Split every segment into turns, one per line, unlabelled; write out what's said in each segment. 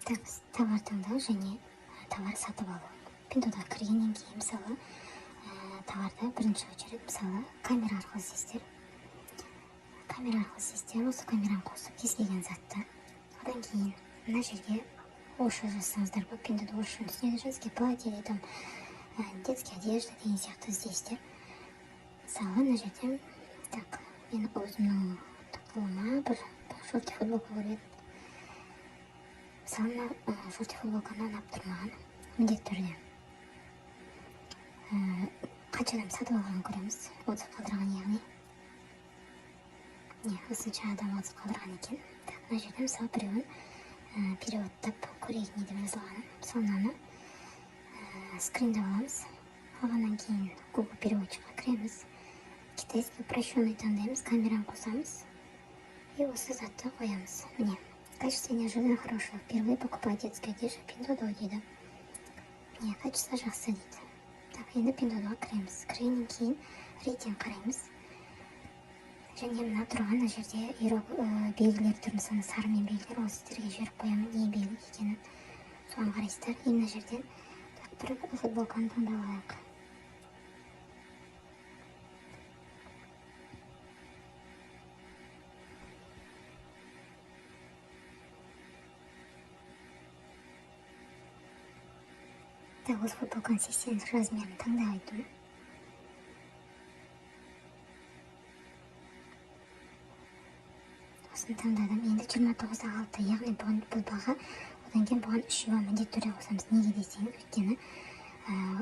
товар таңдау және товар сатып алу. Пинтода кіргеннен кейін мысалы товарды бірінші очередь мысалы камера арқылы іздейсіздер. Осы камераны қосып кез келген затты. Одан кейін мына жерге орысша жазсаңыздар бұл пинтода орысша түсінеді, женский платье или там детская одежда деген сияқты іздейсіздер. Мысалы мына жерден мен өзімнің қолыма бір шорти футболка көреді. Мысалы мына шорти футболканы ұнап тұр маған, міндетті түрде қаншадан сатып алғанын көреміз, отзыв қалдырған яғни. Осынша адам отзыв қалдырған екен. Мына жерде мысалы біреуін переводтап көрейік не деп жазылғанын. Мысалы мынаны скриндап аламыз. Алғаннан кейін Google переводчикқа кіреміз. Китайский упрощенный таңдаймыз, камераны қосамыз и осы затты қоямыз. Міне, качество неожиданно хорошее. Впервые покупаю детскую одежду Пинтода дейді. Міне, качество жақсы дейді. Енді Пинтодаға кіреміз. Кіргеннен кейін рейтинг қараймыз. Және мына тұрған мына жерде белгілер тұр, мысалы сарымен белгілер, ол сіздерге жіберіп қоямын, не белгі екенін. Соған қарайсыздар. И мына жерден бір футболканы таңдап алайық. Осы футболканың 80 размерін таңдайдым. Осыны таңдадым. Енді 29-6, яғни бұл баға, одан кейін бұған 3 еуро міндетті түрде қосамыз. Неге десеңіз, өйткені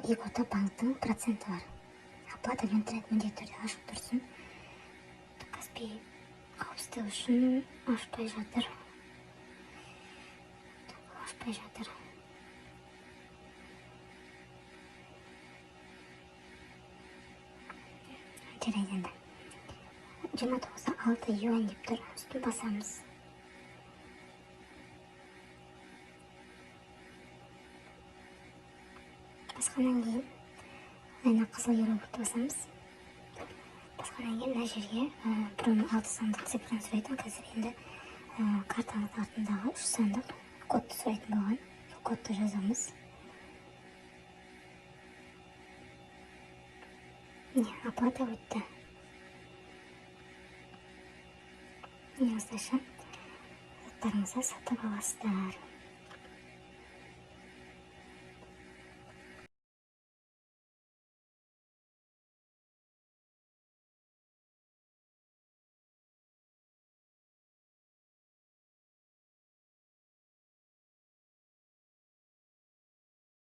Егота банктың проценті бар. Оплата вентрет міндетті түрде ашық тұрсын. Каспий қауіпсіздігі үшін ашпай жатыр. Жарайды енді. 29-6 юань деп тұр. Үстін басамыз. Басқаннан кейін айна қызыл еуроты басамыз. Басқаннан кейін мына жерге бұрын 6 сандық цифраны сұрайтын, қазір енді картаның артындағы 3 сандық кодты сұрайтын болған. Сол кодты жазамыз. Оплата өтті. Осылайша заттарыңызды сатып аласыздар.